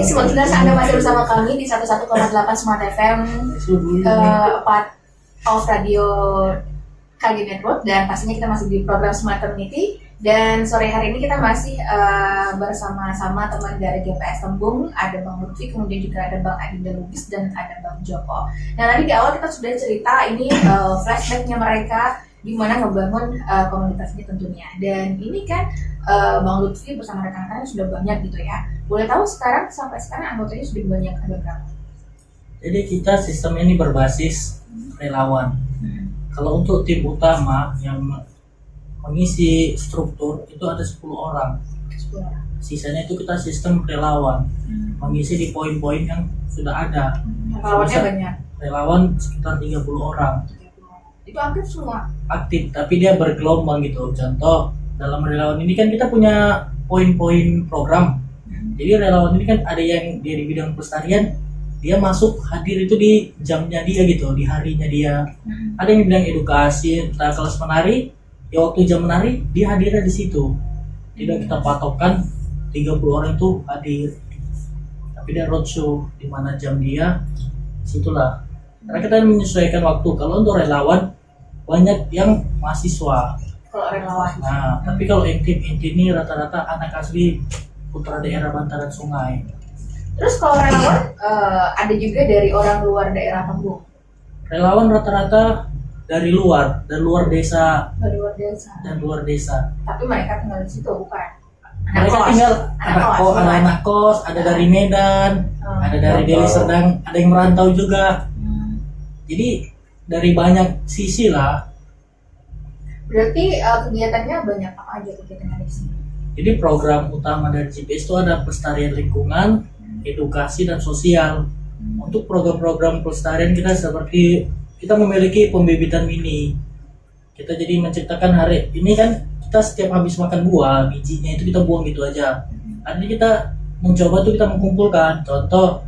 sebentar Anda masih bersama kami di 11,8 Smart FM, part of Radio KG Network, dan pastinya kita masih di program Smart Community. Dan sore hari ini kita masih bersama-sama teman dari GPS Tembung. Ada Bang Lutfi, kemudian juga ada Bang Adinda Lubis, dan ada Bang Joko. Nah, tadi di awal kita sudah cerita ini flashbacknya mereka gimana ngebangun komunitas ini tentunya. Dan ini kan Bang Lutfi bersama rekan-rekannya sudah banyak gitu ya. Boleh tahu sampai sekarang anggotanya sudah banyak, ada berapa? Jadi kita sistem ini berbasis relawan. Kalau untuk tim utama yang mengisi struktur itu ada 10 orang. Sisanya itu kita sistem relawan, mengisi di poin-poin yang sudah ada. Relawannya banyak. Relawan sekitar 30 orang. Itu aktif semua? Aktif, tapi dia bergelombang gitu. Contoh, dalam relawan ini kan kita punya poin-poin program. Jadi relawan ini kan ada yang dia di bidang pelestarian, dia masuk hadir itu di jamnya dia gitu, di harinya dia. Ada yang bilang edukasi, entah kelas menari, ya waktu jam menari dia hadirnya di situ. Tidak kita patokkan 30 orang itu hadir, tapi dia roadshow di mana jam dia, situlah. Karena kita menyesuaikan waktu. Kalau untuk relawan banyak yang mahasiswa. Kalau relawan. Nah, tapi kalau tim inti ini rata-rata anak asli putra daerah bantaran sungai. Terus kalau relawan ada juga dari orang luar daerah Tembung. Relawan rata-rata dari luar dan luar desa. Dari luar desa. Dan luar desa. Tapi mereka tinggal di situ bukan? Mereka tinggal anak kos, ada dari Medan, ada dari Deli Serdang, ada yang merantau juga. Jadi dari banyak sisi lah. Berarti kegiatannya banyak apa aja kegiatannya di sini? Jadi program utama dari GPS itu ada pelestarian lingkungan, edukasi dan sosial. Untuk program-program pelestarian kita seperti kita memiliki pembibitan mini. Kita jadi menciptakan hari ini kan kita setiap habis makan buah, bijinya itu kita buang gitu aja. Hari ini kita mencoba tuh kita mengumpulkan. Contoh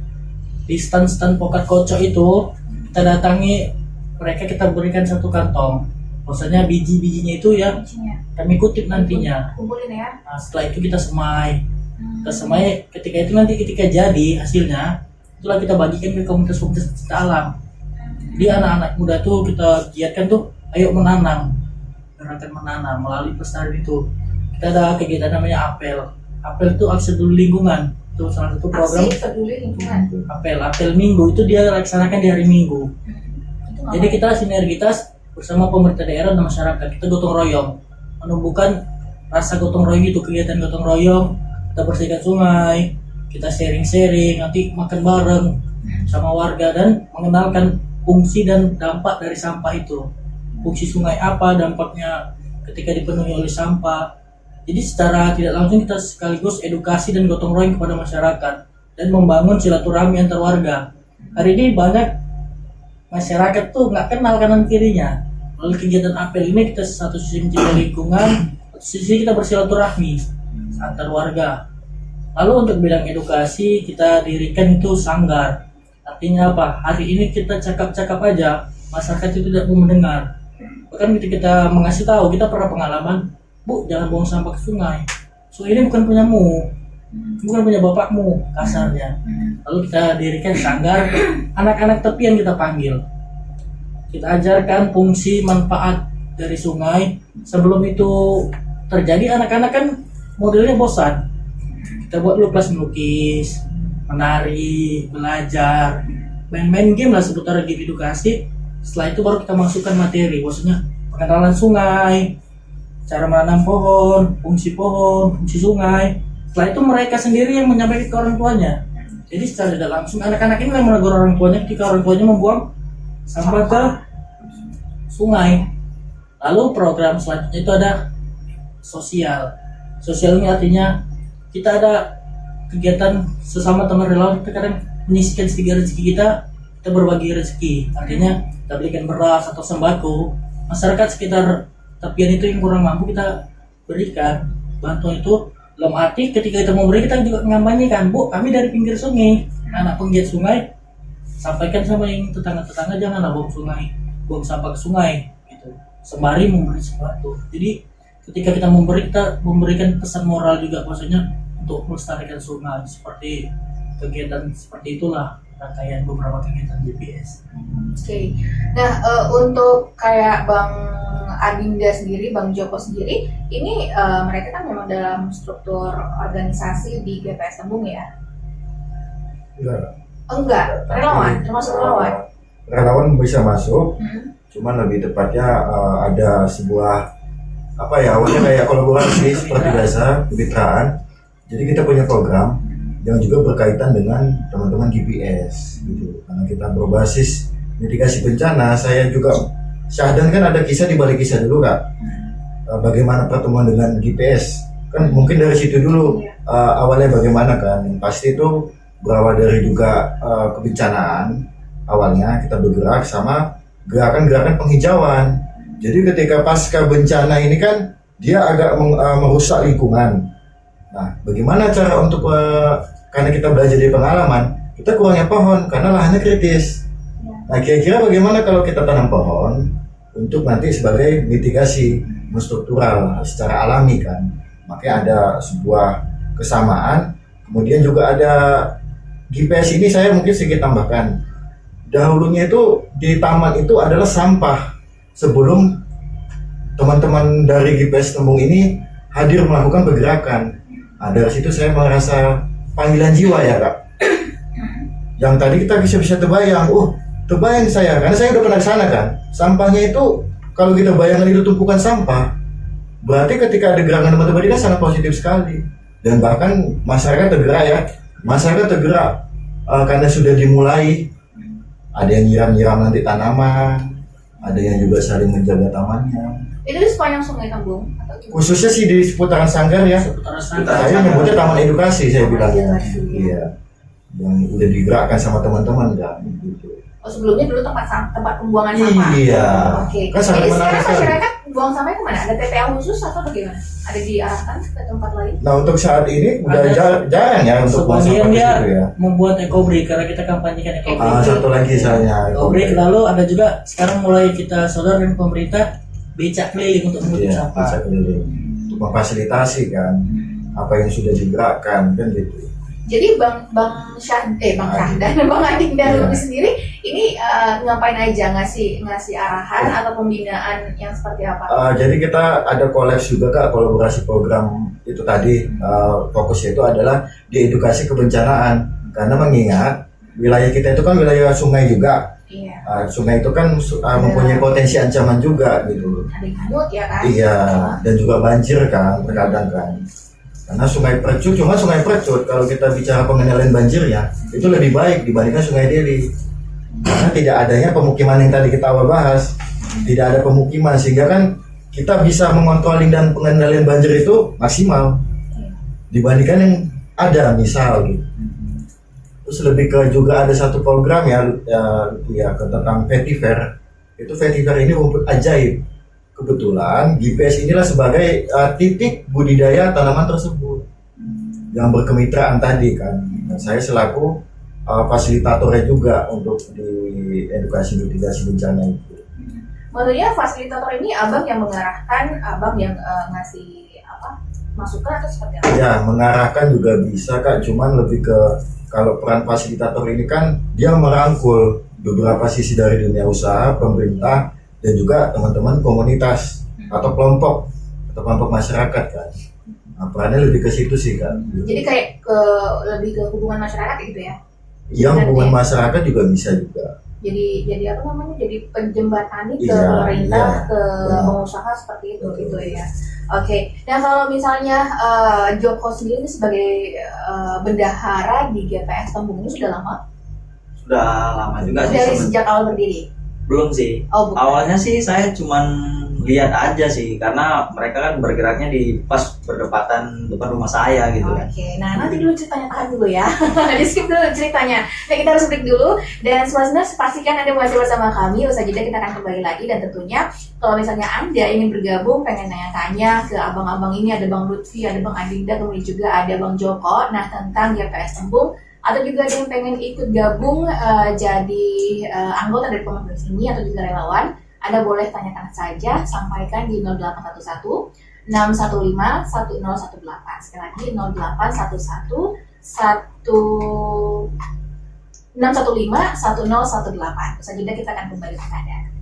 di stand-stand pokat kocok itu kita datangi mereka, kita berikan satu kantong. Maksudnya biji-bijinya itu ya kami kutip nantinya. Kumpulin ya. Nah, setelah itu kita semai. Kita semai ketika itu nanti ketika jadi hasilnya itulah kita bagikan ke komunitas-komunitas pecinta alam. Jadi anak-anak muda tuh kita giatkan tuh ayo menanam, gerakan menanam melalui pelestarian itu. Kita ada kegiatan namanya apel. Apel itu aksi peduli lingkungan. Itu salah satu program. Aksi peduli lingkungan. Apel minggu itu dia laksanakan di hari Minggu. Jadi kita sinergitas bersama pemerintah daerah dan masyarakat. Kita gotong royong, menumbuhkan rasa gotong royong itu, kegiatan gotong royong. Kita bersihkan sungai, kita sharing-sharing, nanti makan bareng sama warga dan mengenalkan fungsi dan dampak dari sampah itu. Fungsi sungai apa, dampaknya ketika dipenuhi oleh sampah. Jadi secara tidak langsung kita sekaligus edukasi dan gotong royong kepada masyarakat dan membangun silaturahmi antar warga. Hari ini banyak masyarakat tuh nggak kenal kanan kirinya. Melalui kegiatan apel ini kita satu sisi menjaga lingkungan, satu sisi kita bersilaturahmi antar warga. Lalu untuk bidang edukasi kita dirikan itu sanggar. Artinya apa? Hari ini kita cakap-cakap aja, masyarakat itu tidak mau mendengar. Bahkan ketika kita mengasih tahu, kita pernah pengalaman, Bu, jangan buang sampah ke sungai. Sungai ini bukan punyamu, bukan punya bapakmu, kasarnya. Lalu kita dirikan sanggar, anak-anak tepian kita panggil. Kita ajarkan fungsi manfaat dari sungai. Sebelum itu terjadi, anak-anak kan modelnya bosan. Kita buat dulu kelas melukis, menari, belajar, main-main game lah seputar game edukasi. Setelah itu baru kita masukkan materi, maksudnya pengenalan sungai, cara menanam pohon, fungsi sungai. Setelah itu mereka sendiri yang menyampaikan ke orang tuanya. Jadi secara tidak langsung anak-anak ini yang menegur orang tuanya ketika orang tuanya membuang sampah ke sungai. Lalu program selanjutnya itu ada sosial. Sosial ini artinya kita ada kegiatan sesama teman relawan, kita kadang menyisihkan sedikit rezeki kita berbagi rezeki. Artinya kita belikan beras atau sembako. Masyarakat sekitar tepian itu yang kurang mampu kita berikan bantuan itu. Dalam arti ketika kita memberi, kita juga mengampanyekan, Bu, kami dari pinggir sungai, anak penggiat sungai, sampaikan sama yang tetangga-tetangga janganlah buang sampah ke sungai gitu. Sembari memberi sesuatu. Jadi ketika kita memberi, kita memberikan pesan moral juga, maksudnya untuk melestarikan sungai, seperti kegiatan seperti itulah, rangkaian beberapa kegiatan GPS. Oke. Nah, untuk kayak Bang Adinda sendiri, Bang Joko sendiri, ini mereka kan memang dalam struktur organisasi di GPS Tembung ya? Enggak, relawan, termasuk relawan. Relawan bisa masuk, Hmm. cuman lebih tepatnya ada sebuah awalnya kayak kolaborasi seperti biasa, kemitraan. Jadi kita punya program yang juga berkaitan dengan teman-teman GPS gitu. Karena kita berbasis mitigasi bencana, saya juga Syahdan kan ada kisah di balik kisah dulu Kak. Bagaimana pertemuan dengan GPS? Kan mungkin dari situ dulu awalnya bagaimana kan? Yang pasti itu berawal dari juga kebencanaan. Awalnya kita bergerak sama gerakan-gerakan penghijauan. Jadi ketika pasca bencana ini kan dia agak merusak lingkungan. Nah, bagaimana cara untuk karena kita belajar dari pengalaman, kita kurangnya pohon karena lahannya kritis. Nah, kira-kira bagaimana kalau kita tanam pohon untuk nanti sebagai mitigasi struktural secara alami kan? Makanya ada sebuah kesamaan. Kemudian juga ada GPS ini saya mungkin sedikit tambahkan. Dahulunya itu di taman itu adalah sampah sebelum teman-teman dari GPS Tembung ini hadir melakukan pergerakan. Nah, dari situ saya merasa panggilan jiwa ya Kak. Yang tadi kita bisa terbayang, terbayang saya, karena saya udah pernah ke sana kan. Sampahnya itu kalau kita bayangkan itu tumpukan sampah, berarti ketika ada gerakan teman-teman ini kan sangat positif sekali. Dan bahkan masyarakat tergerak ya, karena sudah dimulai. Ada yang nyiram-nyiram nanti tanaman, ada yang juga saling menjaga tamannya. Itu di sepanjang Sungai Tembung atau gimana? Khususnya sih di seputaran Sanggar ya. Seputaran Sanggar. Saya menyebutnya taman edukasi saya bilang ya. Edukasi. Iya. Yang udah digerakkan sama teman-teman kan gitu. Oh, sebelumnya dulu tempat pembuangan sampah. Iya. Oke. Kan sangat Jadi menarik sekarang sekali. masyarakat buang sampahnya kemana? Ada TPA khusus atau bagaimana? Ada diarahkan ke tempat lain? Nah, untuk saat ini udah Ada. jarang ya untuk buang Sebagian sampah ke dia situ ya. membuat ekobrik karena kita kampanyekan ekobrik. Satu lagi misalnya Ekobrik, lalu ada juga sekarang mulai kita sodorkan pemerintah becak keliling untuk mengangkut Iya, sampah. bisa keliling. Untuk memfasilitasi kan apa yang sudah digerakkan kan gitu. Jadi Bang Syahdan, Bang Adinda Iya. Lubis sendiri ini ngapain aja, ngasih arahan Iya. atau pembinaan yang seperti apa? Jadi kita ada kolaps juga Kak, kolaborasi program itu tadi fokusnya itu adalah di edukasi kebencanaan karena mengingat wilayah kita itu kan wilayah sungai juga. Iya. Sungai itu kan mempunyai potensi ancaman juga gitu. Ada yang hanyut ya kan? Iya, dan juga banjir kan terkadang kan. Karena sungai Percut, cuma sungai Percut kalau kita bicara pengendalian banjirnya itu lebih baik dibandingkan sungai Deli. Karena tidak adanya pemukiman yang tadi kita awal bahas, tidak ada pemukiman sehingga kan kita bisa mengontrol dan pengendalian banjir itu maksimal dibandingkan yang ada misal gitu. Terus lebih ke juga ada satu program ya tentang vetiver. Itu vetiver ini rumput ajaib. Kebetulan GPS inilah sebagai titik budidaya tanaman tersebut yang berkemitraan tadi kan. Nah, saya selaku fasilitatornya juga untuk di edukasi mitigasi bencana itu. Maksudnya fasilitator ini abang yang mengarahkan, abang yang ngasih masukan atau seperti apa? Ya, mengarahkan juga bisa Kak, cuman lebih ke kalau peran fasilitator ini kan dia merangkul beberapa sisi dari dunia usaha, pemerintah, dan juga teman-teman komunitas atau kelompok masyarakat kan. Nah, perannya lebih ke situ sih kan. Jadi kayak lebih ke hubungan masyarakat gitu ya? Yang hubungan masyarakat juga bisa juga. Jadi apa namanya? Jadi penjembatani ke Iya, pemerintah, iya. ke Benar. pengusaha seperti itu gitu ya. Oke. Nah kalau misalnya Joko sendiri sebagai bendahara di GPS Tembung ini sudah lama? Sudah lama juga sih. Dari sejak awal berdiri? Belum sih. Oh bukan. Awalnya sih saya cuman lihat aja sih karena mereka kan bergeraknya di pas berdepatan depan rumah saya gitu kan. Oke, nah nanti dulu ceritanya, tahan dulu ya. Di skip dulu ceritanya. Nah kita harus break dulu. Dan semuanya pastikan Anda masih bersama kami. Usai jeda kita akan kembali lagi. Dan tentunya kalau misalnya Anda ingin bergabung, pengen tanya-tanya ke abang-abang ini, ada Bang Lutfi, ada Bang Adinda, kemudian juga ada Bang Joko. Nah tentang GPS Tembung, atau juga ada yang pengen ikut gabung jadi anggota dari komunitas ini atau juga relawan, Anda boleh tanyakan saja, sampaikan di 0811 615 1018. Sekali lagi 0811 615 1018. Usai jeda kita akan kembali ke Anda.